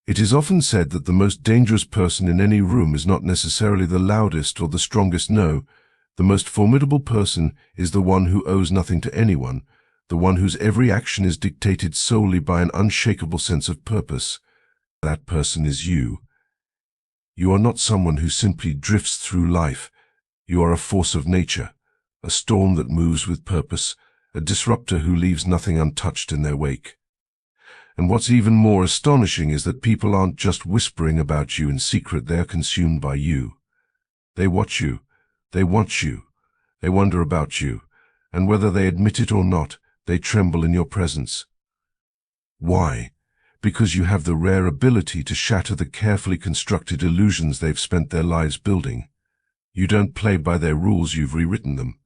It is often said that the most dangerous person in any room is not necessarily the loudest or the strongest. No, the most formidable person is the one who owes nothing to anyone, the one whose every action is dictated solely by an unshakable sense of purpose. That person is you. You are not someone who simply drifts through life. You are a force of nature, a storm that moves with purpose, a disruptor who leaves nothing untouched in their wake. And what's even more astonishing is that people aren't just whispering about you in secret, they are consumed by you. They watch you, they want you, they wonder about you, and whether they admit it or not, they tremble in your presence. Why? Because you have the rare ability to shatter the carefully constructed illusions they've spent their lives building. You don't play by their rules, you've rewritten them.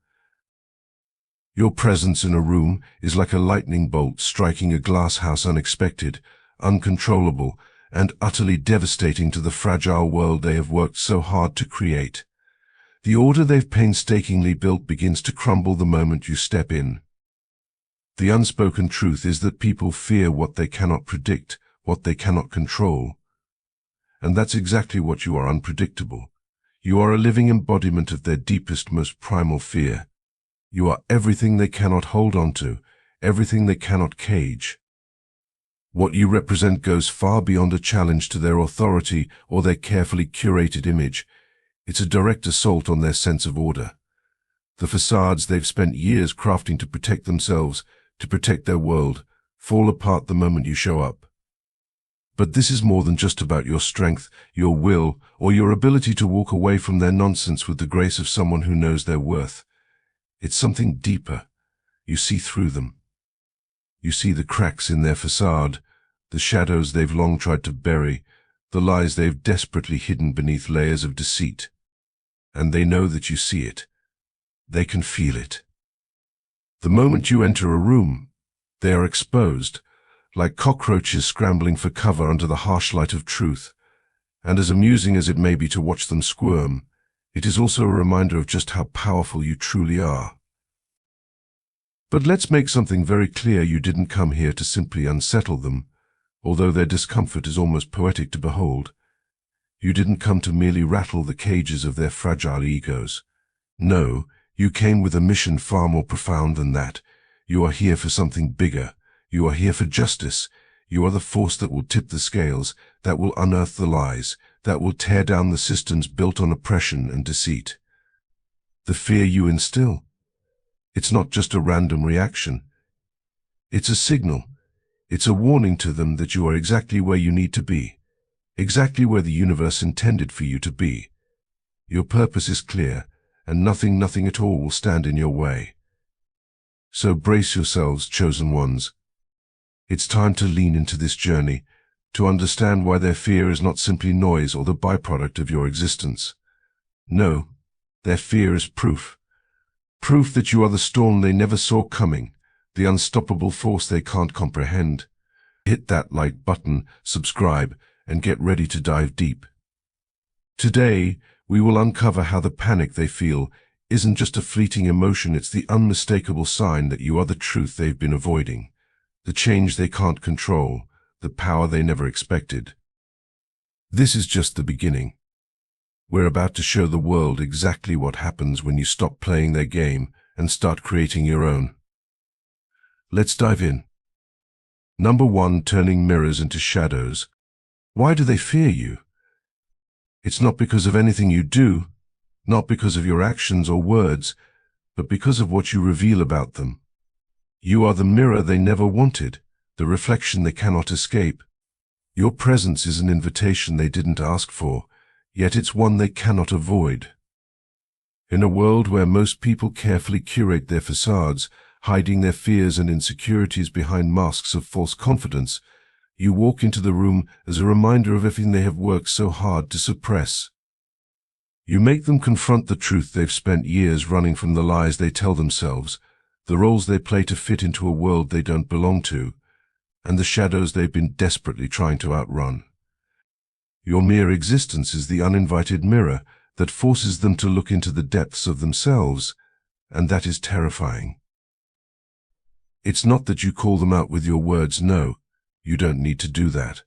Your presence in a room is like a lightning bolt striking a glass house, unexpected, uncontrollable, and utterly devastating to the fragile world they have worked so hard to create. The order they've painstakingly built begins to crumble the moment you step in. The unspoken truth is that people fear what they cannot predict, what they cannot control. And that's exactly what you are: unpredictable. You are a living embodiment of their deepest, most primal fear. You are everything they cannot hold on to, everything they cannot cage. What you represent goes far beyond a challenge to their authority or their carefully curated image. It's a direct assault on their sense of order. The facades they've spent years crafting to protect themselves, to protect their world, fall apart the moment you show up. But this is more than just about your strength, your will, or your ability to walk away from their nonsense with the grace of someone who knows their worth. It's something deeper. You see through them. You see the cracks in their facade, the shadows they've long tried to bury, the lies they've desperately hidden beneath layers of deceit. And they know that you see it. They can feel it. The moment you enter a room, they are exposed, like cockroaches scrambling for cover under the harsh light of truth. And as amusing as it may be to watch them squirm, it is also a reminder of just how powerful you truly are. But let's make something very clear: you didn't come here to simply unsettle them, although their discomfort is almost poetic to behold. You didn't come to merely rattle the cages of their fragile egos. No, you came with a mission far more profound than that. You are here for something bigger. You are here for justice. You are the force that will tip the scales, that will unearth the lies, that will tear down the systems built on oppression and deceit. The fear you instill, it's not just a random reaction. It's a signal. It's a warning to them that you are exactly where you need to be, exactly where the universe intended for you to be. Your purpose is clear, and nothing at all will stand in your way. So brace yourselves, chosen ones. It's time to lean into this journey, to understand why their fear is not simply noise or the byproduct of your existence. No, their fear is proof. Proof that you are the storm they never saw coming, the unstoppable force they can't comprehend. Hit that like button, subscribe, and get ready to dive deep. Today, we will uncover how the panic they feel isn't just a fleeting emotion, it's the unmistakable sign that you are the truth they've been avoiding, the change they can't control, the power they never expected. This is just the beginning. We're about to show the world exactly what happens when you stop playing their game and start creating your own. Let's dive in. Number 1, turning mirrors into shadows. Why do they fear you? It's not because of anything you do, not because of your actions or words, but because of what you reveal about them. You are the mirror they never wanted, the reflection they cannot escape. Your presence is an invitation they didn't ask for, yet it's one they cannot avoid. In a world where most people carefully curate their facades, hiding their fears and insecurities behind masks of false confidence, you walk into the room as a reminder of everything they have worked so hard to suppress. You make them confront the truth they've spent years running from, the lies they tell themselves, the roles they play to fit into a world they don't belong to, and the shadows they've been desperately trying to outrun. Your mere existence is the uninvited mirror that forces them to look into the depths of themselves, and that is terrifying. It's not that you call them out with your words, no, you don't need to do that.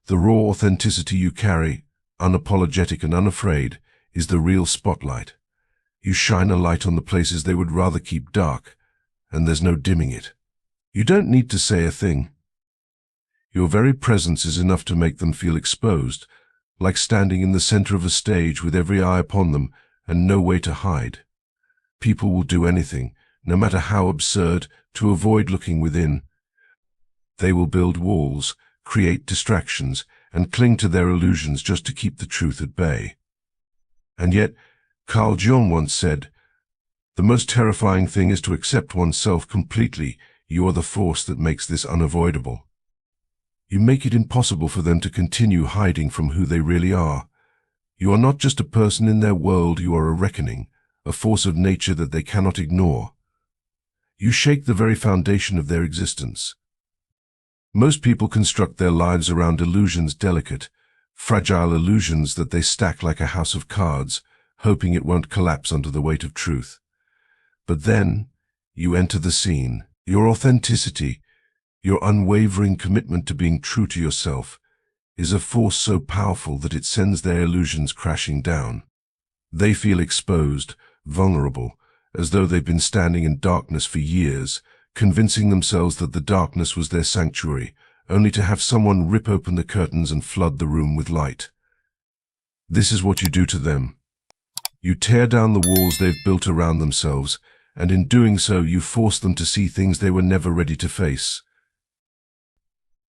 The raw authenticity you carry, unapologetic and unafraid, is the real spotlight. You shine a light on the places they would rather keep dark, and there's no dimming it. You don't need to say a thing. Your very presence is enough to make them feel exposed, like standing in the center of a stage with every eye upon them and no way to hide. People will do anything, no matter how absurd, to avoid looking within. They will build walls, create distractions, and cling to their illusions just to keep the truth at bay. And yet, Carl Jung once said, "The most terrifying thing is to accept oneself completely. You are the force that makes this unavoidable." You make it impossible for them to continue hiding from who they really are. You are not just a person in their world, you are a reckoning, a force of nature that they cannot ignore. You shake the very foundation of their existence. Most people construct their lives around illusions, delicate, fragile illusions that they stack like a house of cards, hoping it won't collapse under the weight of truth. But then, you enter the scene. Your authenticity, your unwavering commitment to being true to yourself, is a force so powerful that it sends their illusions crashing down. They feel exposed, vulnerable, as though they've been standing in darkness for years, convincing themselves that the darkness was their sanctuary, only to have someone rip open the curtains and flood the room with light. This is what you do to them. You tear down the walls they've built around themselves, and in doing so you force them to see things they were never ready to face.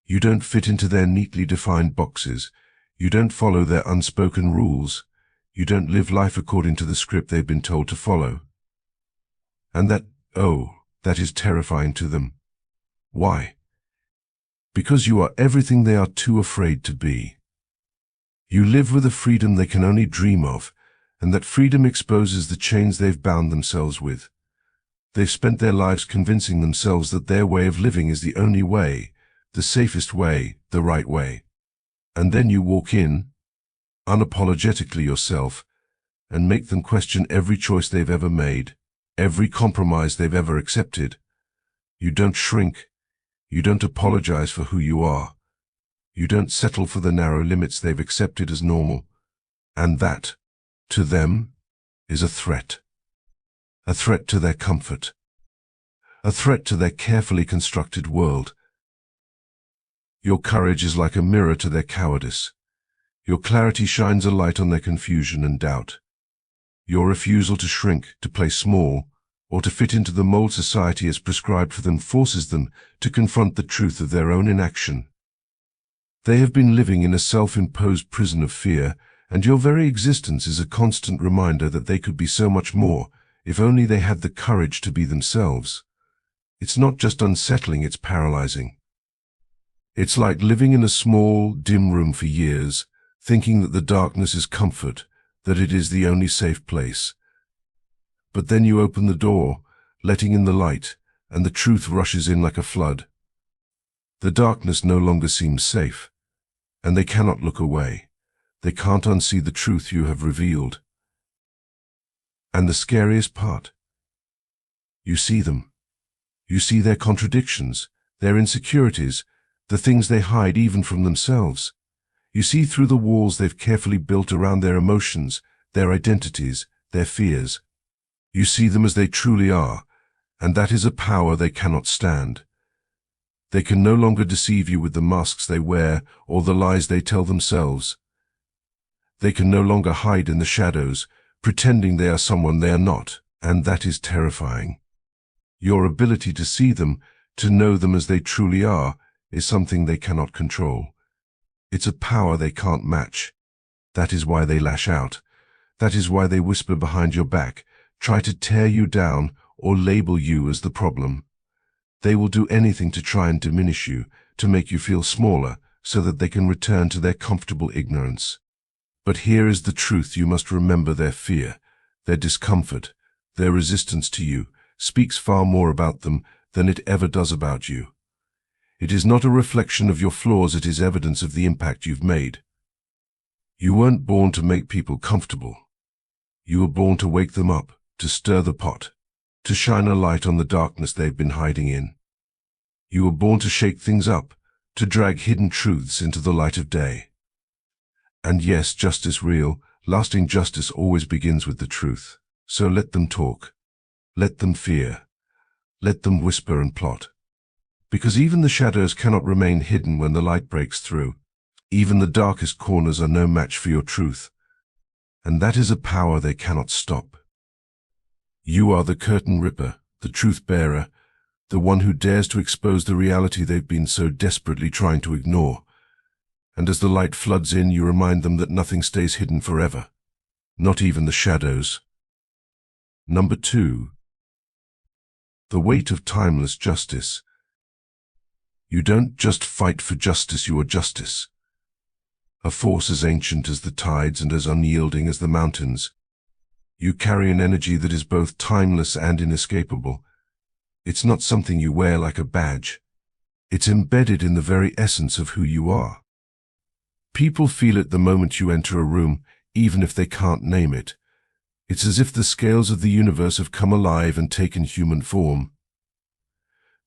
You don't fit into their neatly defined boxes. You don't follow their unspoken rules. You don't live life according to the script they've been told to follow. And that is terrifying to them. Why? Because you are everything they are too afraid to be. You live with a freedom they can only dream of, and that freedom exposes the chains they've bound themselves with. They've spent their lives convincing themselves that their way of living is the only way, the safest way, the right way. And then you walk in, unapologetically yourself, and make them question every choice they've ever made, every compromise they've ever accepted. You don't shrink. You don't apologize for who you are. You don't settle for the narrow limits they've accepted as normal. And that, to them, is a threat. A threat to their comfort. A threat to their carefully constructed world. Your courage is like a mirror to their cowardice. Your clarity shines a light on their confusion and doubt. Your refusal to shrink, to play small, or to fit into the mold society has prescribed for them forces them to confront the truth of their own inaction. They have been living in a self-imposed prison of fear, and your very existence is a constant reminder that they could be so much more, if only they had the courage to be themselves. It's not just unsettling, it's paralyzing. It's like living in a small, dim room for years, thinking that the darkness is comfort, that it is the only safe place. But then you open the door, letting in the light, and the truth rushes in like a flood. The darkness no longer seems safe, and they cannot look away. They can't unsee the truth you have revealed. And the scariest part, you see them. You see their contradictions, their insecurities, the things they hide even from themselves. You see through the walls they've carefully built around their emotions, their identities, their fears. You see them as they truly are, and that is a power they cannot stand. They can no longer deceive you with the masks they wear or the lies they tell themselves. They can no longer hide in the shadows, pretending they are someone they are not, and that is terrifying. Your ability to see them, to know them as they truly are, is something they cannot control. It's a power they can't match. That is why they lash out. That is why they whisper behind your back, try to tear you down or label you as the problem. They will do anything to try and diminish you, to make you feel smaller, so that they can return to their comfortable ignorance. But here is the truth: you must remember their fear, their discomfort, their resistance to you speaks far more about them than it ever does about you. It is not a reflection of your flaws, it is evidence of the impact you've made. You weren't born to make people comfortable. You were born to wake them up, to stir the pot, to shine a light on the darkness they've been hiding in. You were born to shake things up, to drag hidden truths into the light of day. And yes, justice real, lasting justice always begins with the truth. So let them talk. Let them fear. Let them whisper and plot. Because even the shadows cannot remain hidden when the light breaks through. Even the darkest corners are no match for your truth. And that is a power they cannot stop. You are the curtain ripper, the truth bearer, the one who dares to expose the reality they've been so desperately trying to ignore. And as the light floods in, you remind them that nothing stays hidden forever, not even the shadows. Number 2. The weight of timeless justice. You don't just fight for justice, you are justice. A force as ancient as the tides and as unyielding as the mountains. You carry an energy that is both timeless and inescapable. It's not something you wear like a badge. It's embedded in the very essence of who you are. People feel it the moment you enter a room, even if they can't name it. It's as if the scales of the universe have come alive and taken human form.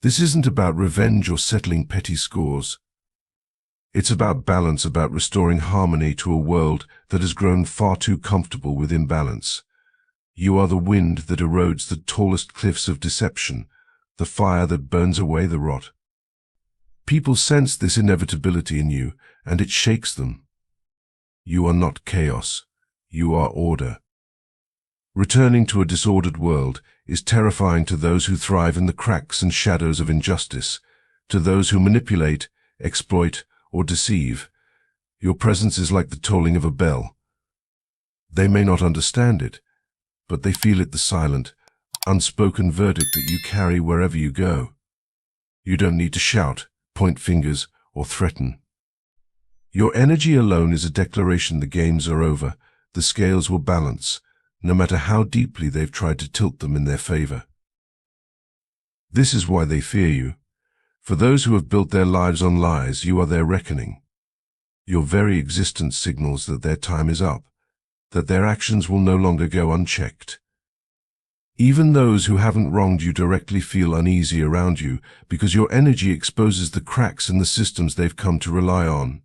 This isn't about revenge or settling petty scores. It's about balance, about restoring harmony to a world that has grown far too comfortable with imbalance. You are the wind that erodes the tallest cliffs of deception, the fire that burns away the rot. People sense this inevitability in you, and it shakes them. You are not chaos. You are order. Returning to a disordered world is terrifying to those who thrive in the cracks and shadows of injustice, to those who manipulate, exploit, or deceive. Your presence is like the tolling of a bell. They may not understand it, but they feel it, the silent, unspoken verdict that you carry wherever you go. You don't need to shout, point fingers, or threaten. Your energy alone is a declaration the games are over, the scales will balance, no matter how deeply they've tried to tilt them in their favor. This is why they fear you. For those who have built their lives on lies, you are their reckoning. Your very existence signals that their time is up, that their actions will no longer go unchecked. Even those who haven't wronged you directly feel uneasy around you because your energy exposes the cracks in the systems they've come to rely on.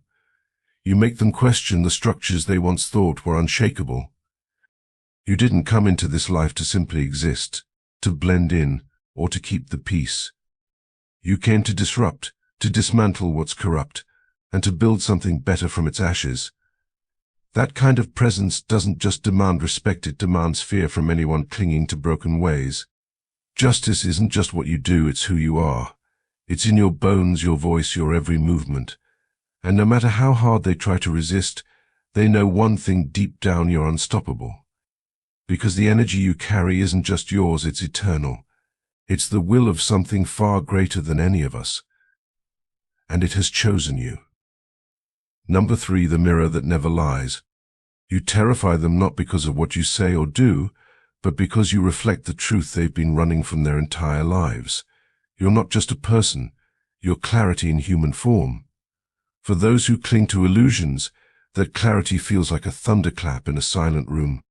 You make them question the structures they once thought were unshakable. You didn't come into this life to simply exist, to blend in, or to keep the peace. You came to disrupt, to dismantle what's corrupt, and to build something better from its ashes. That kind of presence doesn't just demand respect, it demands fear from anyone clinging to broken ways. Justice isn't just what you do, it's who you are. It's in your bones, your voice, your every movement. And no matter how hard they try to resist, they know one thing deep down: you're unstoppable. Because the energy you carry isn't just yours, it's eternal. It's the will of something far greater than any of us. And it has chosen you. Number 3, the mirror that never lies. You terrify them not because of what you say or do, but because you reflect the truth they've been running from their entire lives. You're not just a person, you're clarity in human form. For those who cling to illusions, that clarity feels like a thunderclap in a silent room.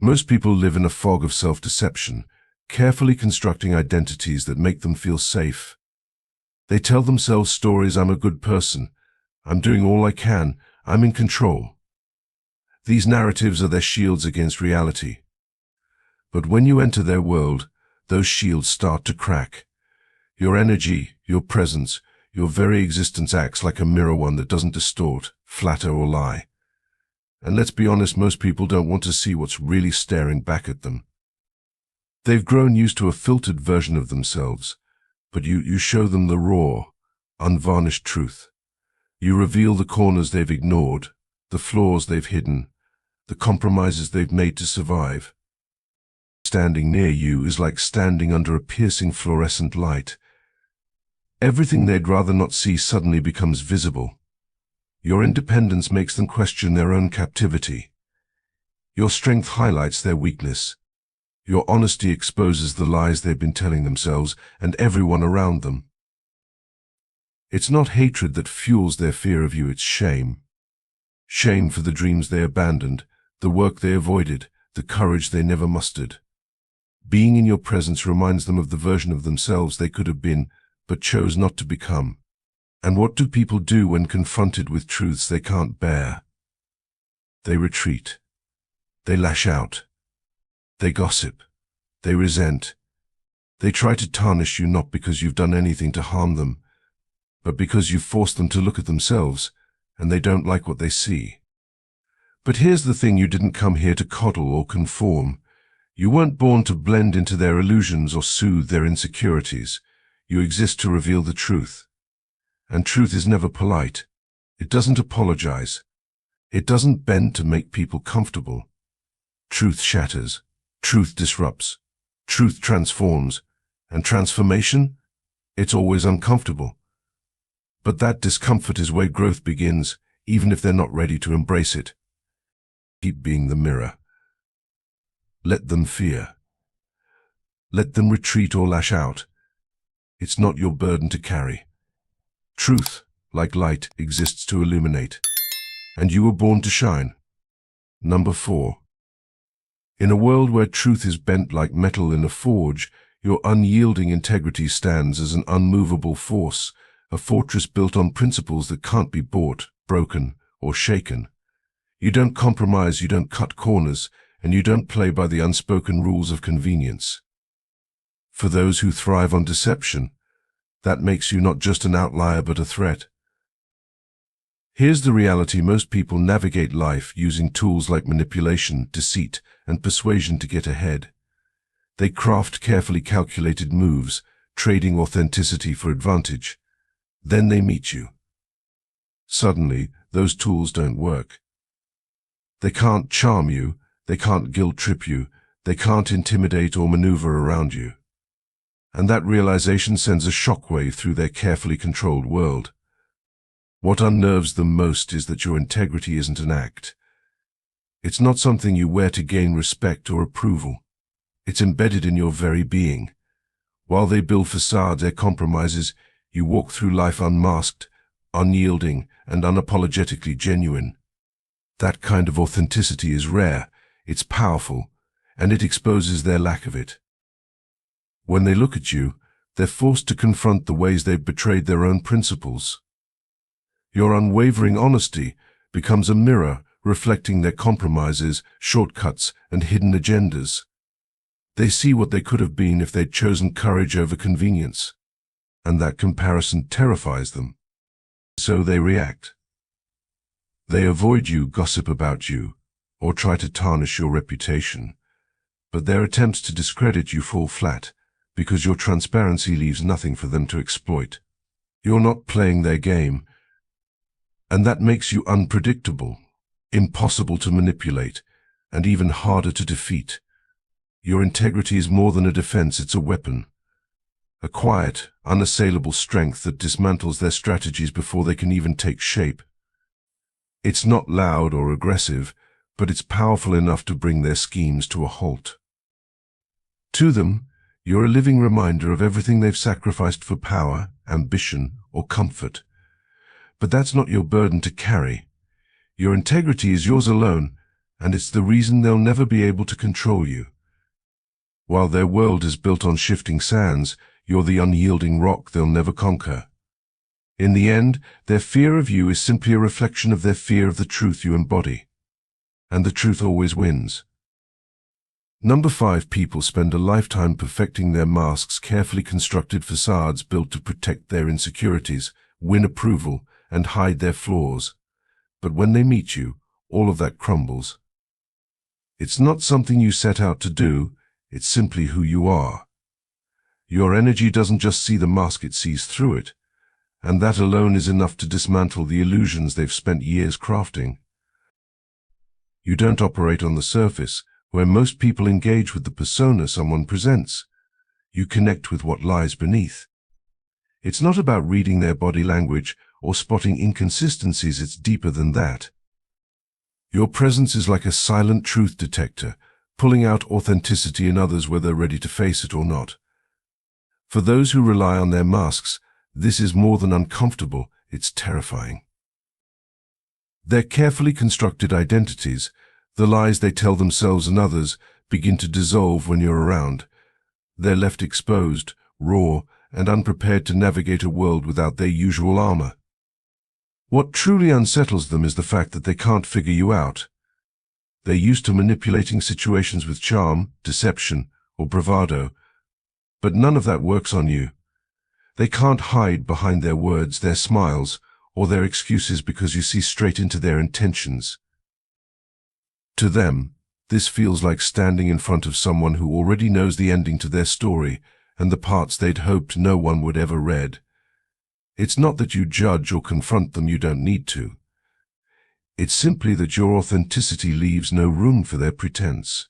Most people live in a fog of self-deception, carefully constructing identities that make them feel safe. They tell themselves stories: I'm a good person, I'm doing all I can, I'm in control. These narratives are their shields against reality. But when you enter their world, those shields start to crack. Your energy, your presence, your very existence acts like a mirror, one that doesn't distort, flatter, or lie. And let's be honest, most people don't want to see what's really staring back at them. They've grown used to a filtered version of themselves, but you show them the raw, unvarnished truth. You reveal the corners they've ignored, the flaws they've hidden, the compromises they've made to survive. Standing near you is like standing under a piercing fluorescent light. Everything they'd rather not see suddenly becomes visible. Your independence makes them question their own captivity. Your strength highlights their weakness. Your honesty exposes the lies they've been telling themselves and everyone around them. It's not hatred that fuels their fear of you, it's shame. Shame for the dreams they abandoned, the work they avoided, the courage they never mustered. Being in your presence reminds them of the version of themselves they could have been, but chose not to become. And what do people do when confronted with truths they can't bear? They retreat. They lash out. They gossip. They resent. They try to tarnish you not because you've done anything to harm them, but because you've forced them to look at themselves, and they don't like what they see. But here's the thing: you didn't come here to coddle or conform. You weren't born to blend into their illusions or soothe their insecurities. You exist to reveal the truth. And truth is never polite. It doesn't apologize. It doesn't bend to make people comfortable. Truth shatters. Truth disrupts. Truth transforms. And transformation? It's always uncomfortable. But that discomfort is where growth begins, even if they're not ready to embrace it. Keep being the mirror. Let them fear. Let them retreat or lash out. It's not your burden to carry. Truth, like light, exists to illuminate, and you were born to shine. Number 4. In a world where truth is bent like metal in a forge, your unyielding integrity stands as an unmovable force, a fortress built on principles that can't be bought, broken, or shaken. You don't compromise, you don't cut corners, and you don't play by the unspoken rules of convenience. For those who thrive on deception, that makes you not just an outlier but a threat. Here's the reality: most people navigate life using tools like manipulation, deceit, and persuasion to get ahead. They craft carefully calculated moves, trading authenticity for advantage. Then they meet you. Suddenly, those tools don't work. They can't charm you, they can't guilt-trip you, they can't intimidate or maneuver around you. And that realization sends a shockwave through their carefully controlled world. What unnerves them most is that your integrity isn't an act. It's not something you wear to gain respect or approval. It's embedded in your very being. While they build facades and compromises, you walk through life unmasked, unyielding, and unapologetically genuine. That kind of authenticity is rare, it's powerful, and it exposes their lack of it. When they look at you, they're forced to confront the ways they've betrayed their own principles. Your unwavering honesty becomes a mirror reflecting their compromises, shortcuts, and hidden agendas. They see what they could have been if they'd chosen courage over convenience, and that comparison terrifies them. So they react. They avoid you, gossip about you, or try to tarnish your reputation. But their attempts to discredit you fall flat, because your transparency leaves nothing for them to exploit. You're not playing their game, and that makes you unpredictable, impossible to manipulate, and even harder to defeat. Your integrity is more than a defense, it's a weapon. A quiet, unassailable strength that dismantles their strategies before they can even take shape. It's not loud or aggressive, but it's powerful enough to bring their schemes to a halt. To them, you're a living reminder of everything they've sacrificed for power, ambition, or comfort. But that's not your burden to carry. Your integrity is yours alone, and it's the reason they'll never be able to control you. While their world is built on shifting sands, you're the unyielding rock they'll never conquer. In the end, their fear of you is simply a reflection of their fear of the truth you embody. And the truth always wins. Number 5. People spend a lifetime perfecting their masks, carefully constructed facades built to protect their insecurities, win approval, and hide their flaws. But when they meet you, all of that crumbles. It's not something you set out to do, it's simply who you are. Your energy doesn't just see the mask, it sees through it, and that alone is enough to dismantle the illusions they've spent years crafting. You don't operate on the surface, where most people engage with the persona someone presents. You connect with what lies beneath. It's not about reading their body language or spotting inconsistencies, it's deeper than that. Your presence is like a silent truth detector, pulling out authenticity in others whether they're ready to face it or not. For those who rely on their masks, this is more than uncomfortable, it's terrifying. Their carefully constructed identities, the lies they tell themselves and others, begin to dissolve when you're around. They're left exposed, raw, and unprepared to navigate a world without their usual armor. What truly unsettles them is the fact that they can't figure you out. They're used to manipulating situations with charm, deception, or bravado, but none of that works on you. They can't hide behind their words, their smiles, or their excuses because you see straight into their intentions. To them, this feels like standing in front of someone who already knows the ending to their story and the parts they'd hoped no one would ever read. It's not that you judge or confront them, you don't need to. It's simply that your authenticity leaves no room for their pretense.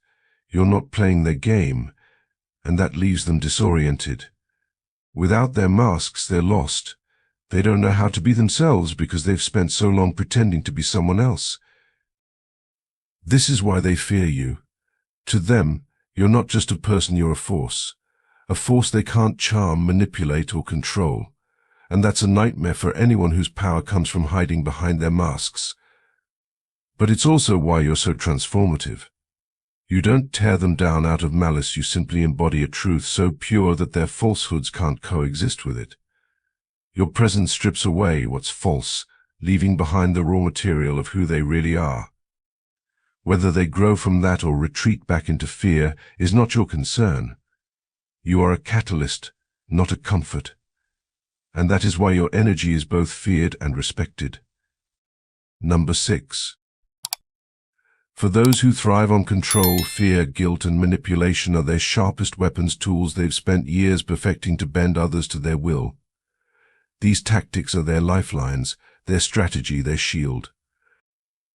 You're not playing their game, and that leaves them disoriented. Without their masks, they're lost. They don't know how to be themselves because they've spent so long pretending to be someone else. This is why they fear you. To them, you're not just a person, you're a force they can't charm, manipulate, or control. And that's a nightmare for anyone whose power comes from hiding behind their masks. But it's also why you're so transformative. You don't tear them down out of malice, you simply embody a truth so pure that their falsehoods can't coexist with it. Your presence strips away what's false, leaving behind the raw material of who they really are. Whether they grow from that or retreat back into fear is not your concern. You are a catalyst, not a comfort. And that is why your energy is both feared and respected. Number 6. For those who thrive on control, fear, guilt, and manipulation are their sharpest weapons, tools they've spent years perfecting to bend others to their will. These tactics are their lifelines, their strategy, their shield.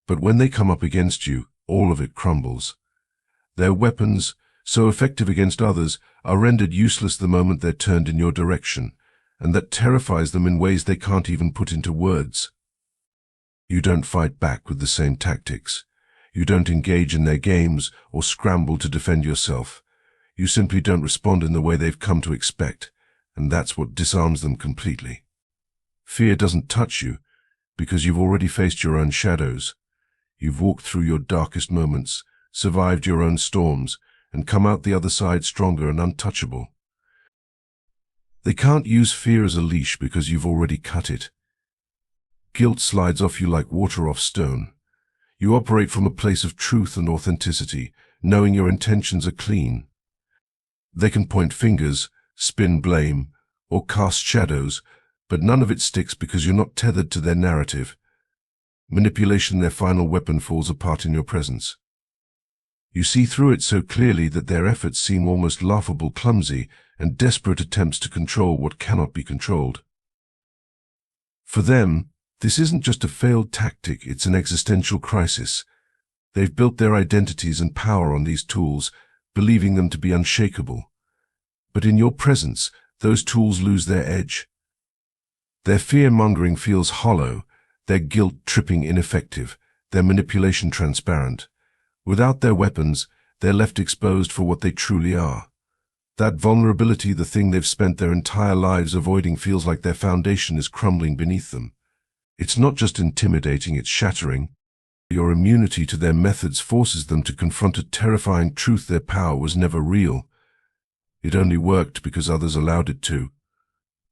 But when they come up against you, all of it crumbles. Their weapons, so effective against others, are rendered useless the moment they're turned in your direction, and that terrifies them in ways they can't even put into words. You don't fight back with the same tactics. You don't engage in their games or scramble to defend yourself. You simply don't respond in the way they've come to expect, and that's what disarms them completely. Fear doesn't touch you because you've already faced your own shadows. You've walked through your darkest moments, survived your own storms, and come out the other side stronger and untouchable. They can't use fear as a leash because you've already cut it. Guilt slides off you like water off stone. You operate from a place of truth and authenticity, knowing your intentions are clean. They can point fingers, spin blame, or cast shadows, but none of it sticks because you're not tethered to their narrative. Manipulation, their final weapon, falls apart in your presence. You see through it so clearly that their efforts seem almost laughable, clumsy, and desperate attempts to control what cannot be controlled. For them, this isn't just a failed tactic, it's an existential crisis. They've built their identities and power on these tools, believing them to be unshakable. But in your presence, those tools lose their edge. Their fear-mongering feels hollow, their guilt-tripping ineffective, their manipulation transparent. Without their weapons, they're left exposed for what they truly are. That vulnerability, the thing they've spent their entire lives avoiding, feels like their foundation is crumbling beneath them. It's not just intimidating, it's shattering. Your immunity to their methods forces them to confront a terrifying truth: their power was never real. It only worked because others allowed it to.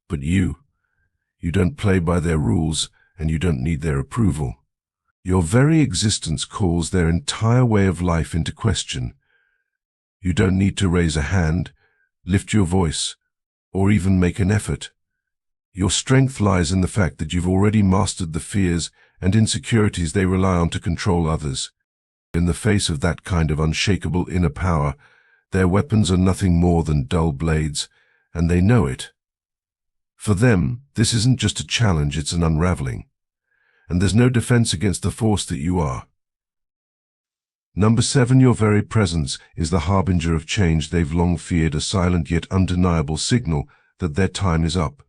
But you don't play by their rules, and you don't need their approval. Your very existence calls their entire way of life into question. You don't need to raise a hand, lift your voice, or even make an effort. Your strength lies in the fact that you've already mastered the fears and insecurities they rely on to control others. In the face of that kind of unshakable inner power, their weapons are nothing more than dull blades, and they know it. For them, this isn't just a challenge, it's an unraveling. And there's no defense against the force that you are. Number 7. Your very presence is the harbinger of change they've long feared, a silent yet undeniable signal that their time is up.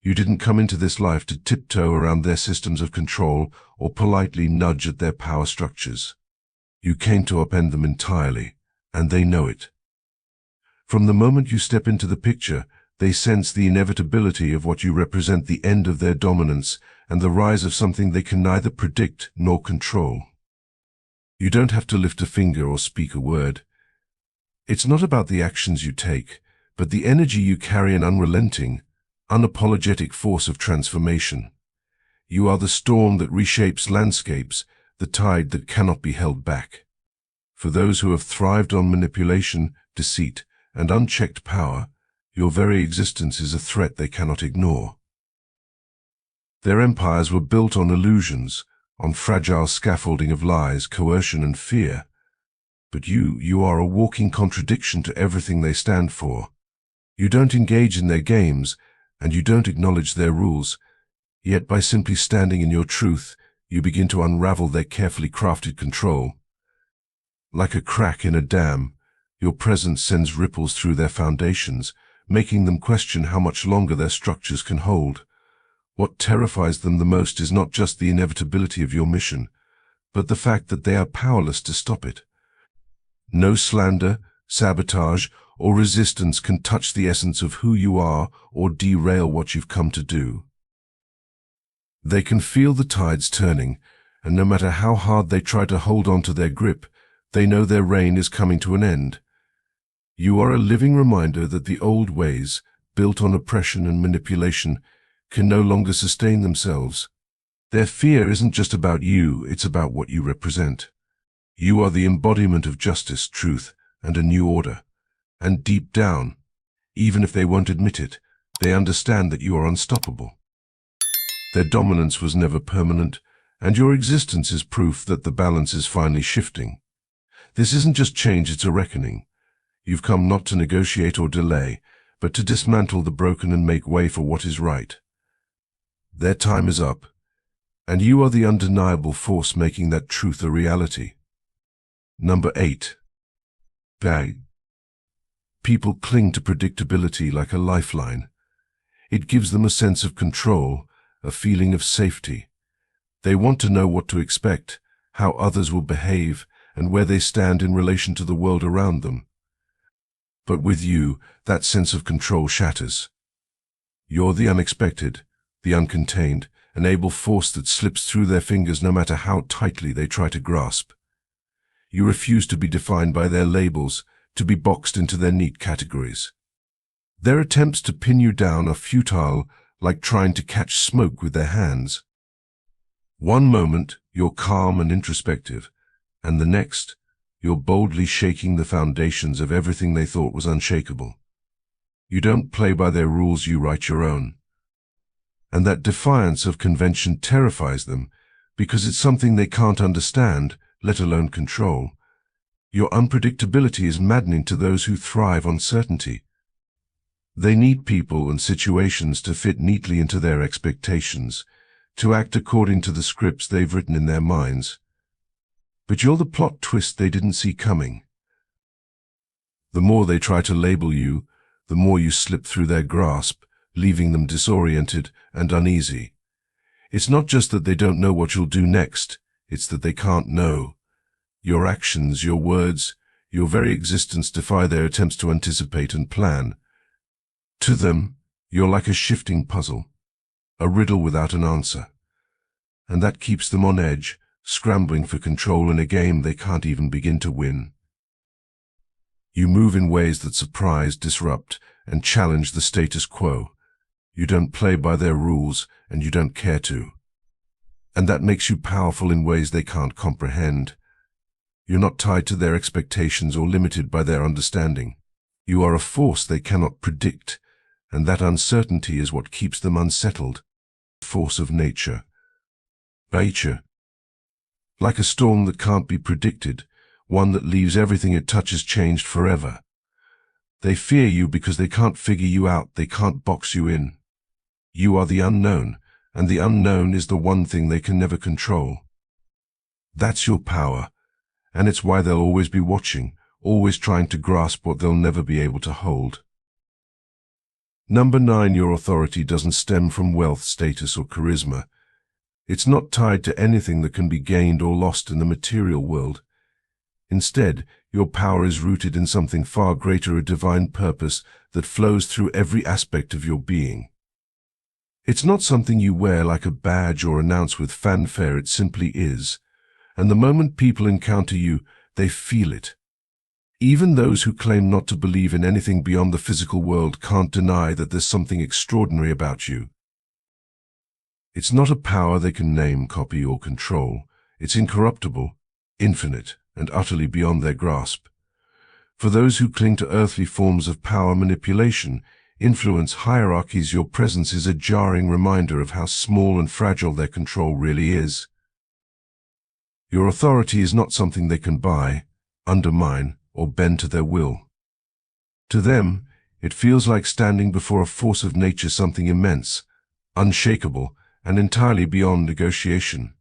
You didn't come into this life to tiptoe around their systems of control or politely nudge at their power structures. You came to upend them entirely, and they know it. From the moment you step into the picture, they sense the inevitability of what you represent, the end of their dominance and the rise of something they can neither predict nor control. You don't have to lift a finger or speak a word. It's not about the actions you take, but the energy you carry an unrelenting, unapologetic force of transformation. You are the storm that reshapes landscapes, the tide that cannot be held back. For those who have thrived on manipulation, deceit, and unchecked power, your very existence is a threat they cannot ignore. Their empires were built on illusions, on fragile scaffolding of lies, coercion, and fear. But you are a walking contradiction to everything they stand for. You don't engage in their games, and you don't acknowledge their rules, yet by simply standing in your truth, you begin to unravel their carefully crafted control. Like a crack in a dam, your presence sends ripples through their foundations, making them question how much longer their structures can hold. What terrifies them the most is not just the inevitability of your mission, but the fact that they are powerless to stop it. No slander, sabotage, or resistance can touch the essence of who you are or derail what you've come to do. They can feel the tides turning, and no matter how hard they try to hold on to their grip, they know their reign is coming to an end. You are a living reminder that the old ways, built on oppression and manipulation, can no longer sustain themselves. Their fear isn't just about you, it's about what you represent. You are the embodiment of justice, truth, and a new order. And deep down, even if they won't admit it, they understand that you are unstoppable. Their dominance was never permanent, and your existence is proof that the balance is finally shifting. This isn't just change, it's a reckoning. You've come not to negotiate or delay, but to dismantle the broken and make way for what is right. Their time is up, and you are the undeniable force making that truth a reality. Number 8. Bag. People cling to predictability like a lifeline. It gives them a sense of control, a feeling of safety. They want to know what to expect, how others will behave, and where they stand in relation to the world around them. But with you, that sense of control shatters. You're the unexpected, the uncontained, an able force that slips through their fingers no matter how tightly they try to grasp. You refuse to be defined by their labels, to be boxed into their neat categories. Their attempts to pin you down are futile, like trying to catch smoke with their hands. One moment, you're calm and introspective, and the next, you're boldly shaking the foundations of everything they thought was unshakable. You don't play by their rules, you write your own. And that defiance of convention terrifies them, because it's something they can't understand, let alone control. Your unpredictability is maddening to those who thrive on certainty. They need people and situations to fit neatly into their expectations, to act according to the scripts they've written in their minds. But you're the plot twist they didn't see coming. The more they try to label you, the more you slip through their grasp, leaving them disoriented and uneasy. It's not just that they don't know what you'll do next, it's that they can't know. Your actions, your words, your very existence defy their attempts to anticipate and plan. To them, you're like a shifting puzzle, a riddle without an answer. And that keeps them on edge, scrambling for control in a game they can't even begin to win. You move in ways that surprise, disrupt, and challenge the status quo. You don't play by their rules, and you don't care to. And that makes you powerful in ways they can't comprehend. You're not tied to their expectations or limited by their understanding. You are a force they cannot predict, and that uncertainty is what keeps them unsettled. Force of nature. Nature. Like a storm that can't be predicted, one that leaves everything it touches changed forever. They fear you because they can't figure you out, they can't box you in. You are the unknown, and the unknown is the one thing they can never control. That's your power, and it's why they'll always be watching, always trying to grasp what they'll never be able to hold. Number 9, your authority doesn't stem from wealth, status, or charisma. It's not tied to anything that can be gained or lost in the material world. Instead, your power is rooted in something far greater, a divine purpose that flows through every aspect of your being. It's not something you wear like a badge or announce with fanfare, it simply is. And the moment people encounter you, they feel it. Even those who claim not to believe in anything beyond the physical world can't deny that there's something extraordinary about you. It's not a power they can name, copy, or control. It's incorruptible, infinite, and utterly beyond their grasp. For those who cling to earthly forms of power manipulation, influence, hierarchies, your presence is a jarring reminder of how small and fragile their control really is. Your authority is not something they can buy, undermine, or bend to their will. To them, it feels like standing before a force of nature, something immense, unshakable, and entirely beyond negotiation.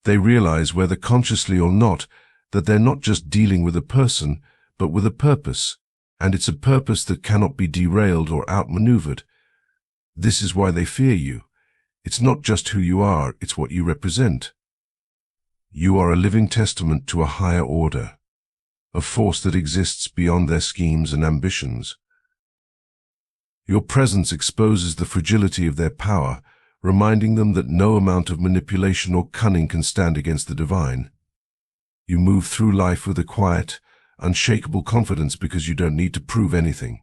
They realize, whether consciously or not, that they're not just dealing with a person, but with a purpose, and it's a purpose that cannot be derailed or outmaneuvered. This is why they fear you. It's not just who you are, it's what you represent. You are a living testament to a higher order, a force that exists beyond their schemes and ambitions. Your presence exposes the fragility of their power, reminding them that no amount of manipulation or cunning can stand against the divine. You move through life with a quiet, unshakable confidence because you don't need to prove anything.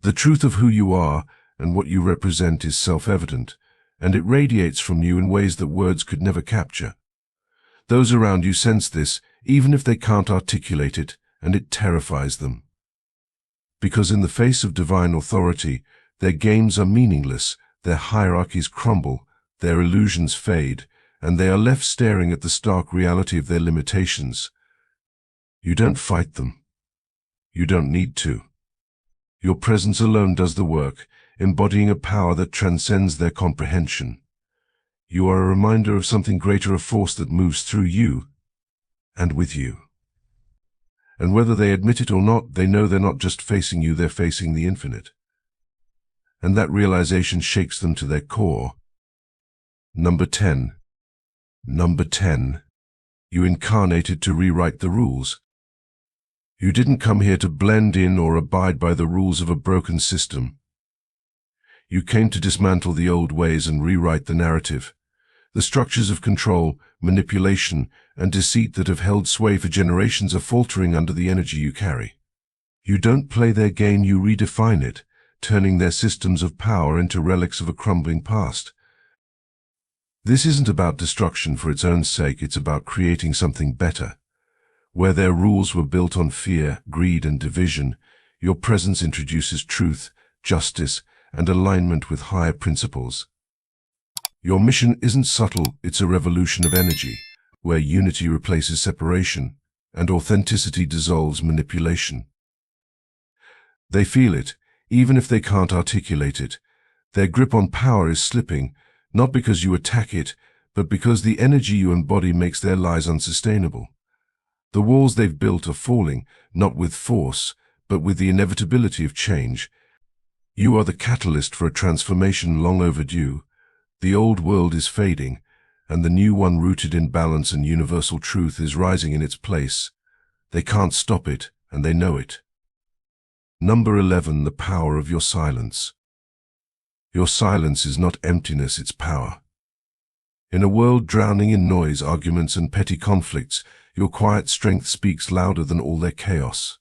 The truth of who you are and what you represent is self-evident, and it radiates from you in ways that words could never capture. Those around you sense this, even if they can't articulate it, and it terrifies them. Because in the face of divine authority, their games are meaningless, their hierarchies crumble, their illusions fade, and they are left staring at the stark reality of their limitations. You don't fight them. You don't need to. Your presence alone does the work, embodying a power that transcends their comprehension. You are a reminder of something greater, a force that moves through you and with you. And whether they admit it or not, they know they're not just facing you, they're facing the infinite. And that realization shakes them to their core. Number 10. Number 10. You incarnated to rewrite the rules. You didn't come here to blend in or abide by the rules of a broken system. You came to dismantle the old ways and rewrite the narrative. The structures of control, manipulation, and deceit that have held sway for generations are faltering under the energy you carry. You don't play their game, you redefine it, turning their systems of power into relics of a crumbling past. This isn't about destruction for its own sake, it's about creating something better. Where their rules were built on fear, greed, and division, your presence introduces truth, justice, and alignment with higher principles. Your mission isn't subtle, it's a revolution of energy, where unity replaces separation, and authenticity dissolves manipulation. They feel it, even if they can't articulate it. Their grip on power is slipping, not because you attack it, but because the energy you embody makes their lies unsustainable. The walls they've built are falling, not with force, but with the inevitability of change. You are the catalyst for a transformation long overdue. The old world is fading, and the new one, rooted in balance and universal truth, is rising in its place. They can't stop it, and they know it. Number 11. The power of your silence. Your silence is not emptiness, it's power. In a world drowning in noise, arguments, and petty conflicts, your quiet strength speaks louder than all their chaos.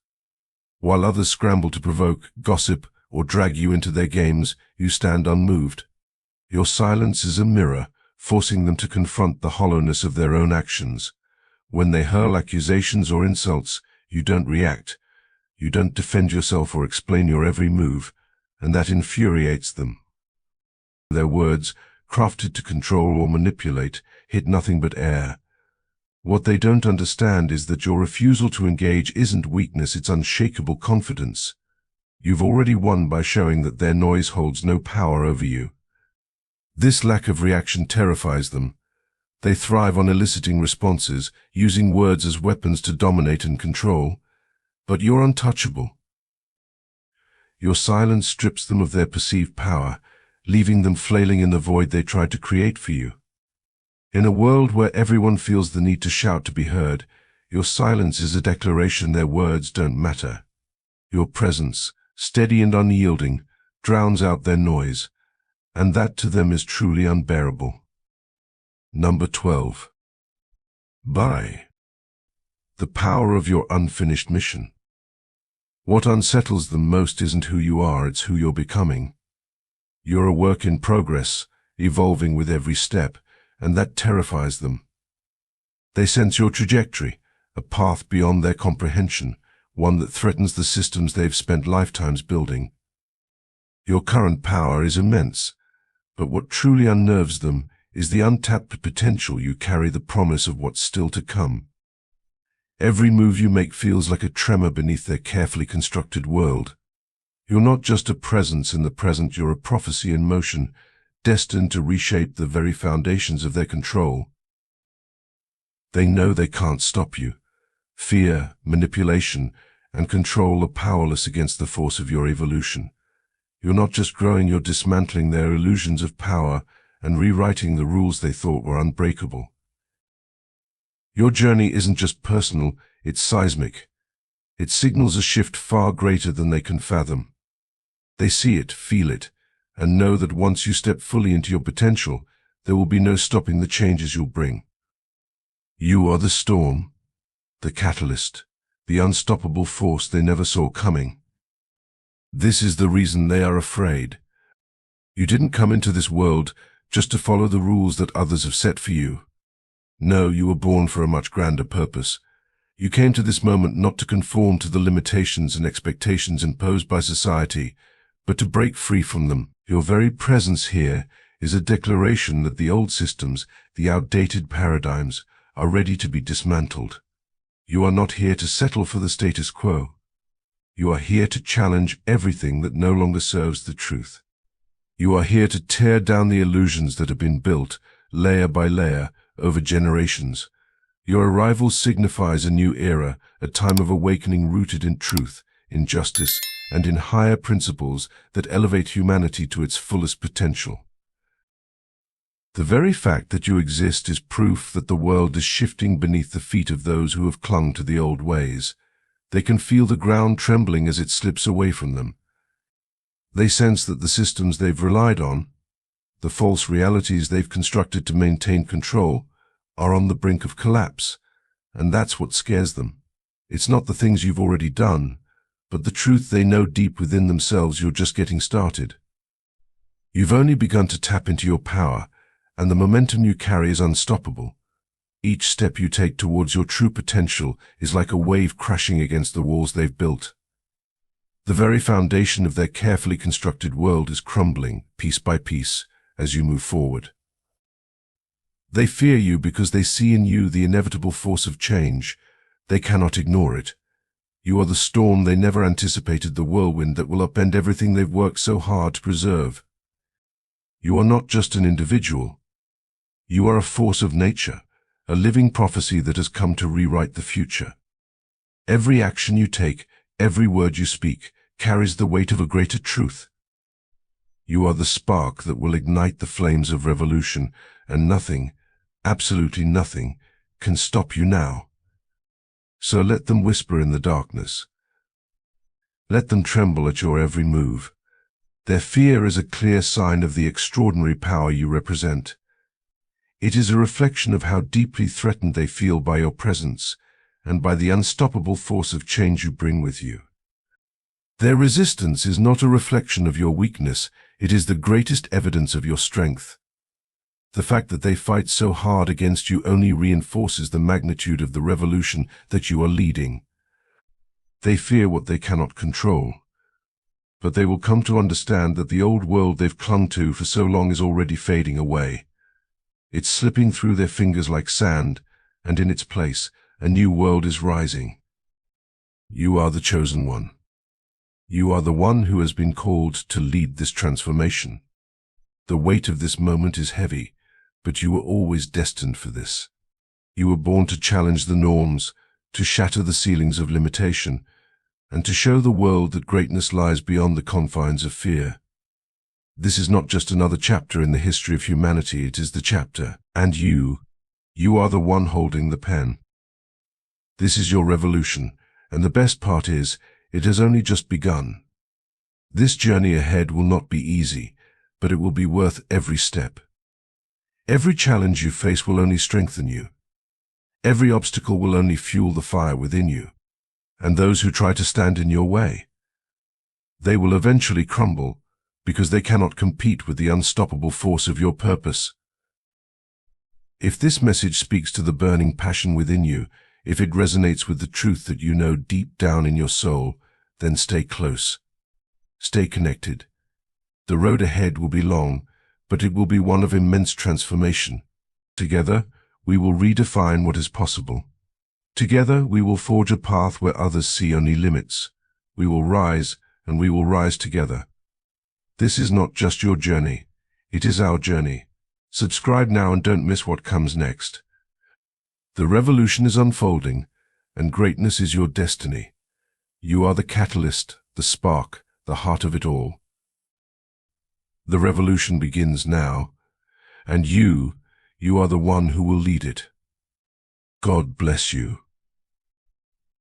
While others scramble to provoke, gossip, or drag you into their games, you stand unmoved. Your silence is a mirror, forcing them to confront the hollowness of their own actions. When they hurl accusations or insults, you don't react. You don't defend yourself or explain your every move, and that infuriates them. Their words, crafted to control or manipulate, hit nothing but air. What they don't understand is that your refusal to engage isn't weakness, it's unshakable confidence. You've already won by showing that their noise holds no power over you. This lack of reaction terrifies them. They thrive on eliciting responses, using words as weapons to dominate and control. But you're untouchable. Your silence strips them of their perceived power, leaving them flailing in the void they tried to create for you. In a world where everyone feels the need to shout to be heard, your silence is a declaration their words don't matter. Your presence, steady and unyielding, drowns out their noise, and that to them is truly unbearable. Number 12. Bye. the power of your unfinished mission. What unsettles them most isn't who you are, it's who you're becoming. You're a work in progress, evolving with every step, and that terrifies them. They sense your trajectory, a path beyond their comprehension, one that threatens the systems they've spent lifetimes building. Your current power is immense, but what truly unnerves them is the untapped potential you carry, the promise of what's still to come. Every move you make feels like a tremor beneath their carefully constructed world. You're not just a presence in the present, you're a prophecy in motion, destined to reshape the very foundations of their control. They know they can't stop you. Fear, manipulation, and control are powerless against the force of your evolution. You're not just growing, you're dismantling their illusions of power and rewriting the rules they thought were unbreakable. Your journey isn't just personal, it's seismic. It signals a shift far greater than they can fathom. They see it, feel it, and know that once you step fully into your potential, there will be no stopping the changes you'll bring. You are the storm, the catalyst, the unstoppable force they never saw coming. This is the reason they are afraid. You didn't come into this world just to follow the rules that others have set for you. No, you were born for a much grander purpose. You came to this moment not to conform to the limitations and expectations imposed by society, but to break free from them. Your very presence here is a declaration that the old systems, the outdated paradigms, are ready to be dismantled. You are not here to settle for the status quo. You are here to challenge everything that no longer serves the truth. You are here to tear down the illusions that have been built, layer by layer, over generations. Your arrival signifies a new era, a time of awakening rooted in truth, in justice, and in higher principles that elevate humanity to its fullest potential. The very fact that you exist is proof that the world is shifting beneath the feet of those who have clung to the old ways. They can feel the ground trembling as it slips away from them. They sense that the systems they've relied on, the false realities they've constructed to maintain control, are on the brink of collapse, and that's what scares them. It's not the things you've already done, but the truth they know deep within themselves. You're just getting started. You've only begun to tap into your power, and the momentum you carry is unstoppable. Each step you take towards your true potential is like a wave crashing against the walls they've built. The very foundation of their carefully constructed world is crumbling, piece by piece, as you move forward. They fear you because they see in you the inevitable force of change. They cannot ignore it. You are the storm they never anticipated, the whirlwind that will upend everything they've worked so hard to preserve. You are not just an individual. You are a force of nature, a living prophecy that has come to rewrite the future. Every action you take, every word you speak, carries the weight of a greater truth. You are the spark that will ignite the flames of revolution, and nothing, absolutely nothing, can stop you now. So let them whisper in the darkness. Let them tremble at your every move. Their fear is a clear sign of the extraordinary power you represent. It is a reflection of how deeply threatened they feel by your presence and by the unstoppable force of change you bring with you. Their resistance is not a reflection of your weakness, it is the greatest evidence of your strength. The fact that they fight so hard against you only reinforces the magnitude of the revolution that you are leading. They fear what they cannot control, but they will come to understand that the old world they've clung to for so long is already fading away. It's slipping through their fingers like sand, and in its place, a new world is rising. You are the chosen one. You are the one who has been called to lead this transformation. The weight of this moment is heavy, but you were always destined for this. You were born to challenge the norms, to shatter the ceilings of limitation, and to show the world that greatness lies beyond the confines of fear. This is not just another chapter in the history of humanity, it is the chapter. And you are the one holding the pen. This is your revolution, and the best part is, it has only just begun. This journey ahead will not be easy, but it will be worth every step. Every challenge you face will only strengthen you. Every obstacle will only fuel the fire within you, and those who try to stand in your way, they will eventually crumble because they cannot compete with the unstoppable force of your purpose. If this message speaks to the burning passion within you, if it resonates with the truth that you know deep down in your soul, then stay close. Stay connected. The road ahead will be long, but it will be one of immense transformation. Together, we will redefine what is possible. Together, we will forge a path where others see only limits. We will rise, and we will rise together. This is not just your journey. It is our journey. Subscribe now and don't miss what comes next. The revolution is unfolding, and greatness is your destiny. You are the catalyst, the spark, the heart of it all. The revolution begins now, and you are the one who will lead it. God bless you.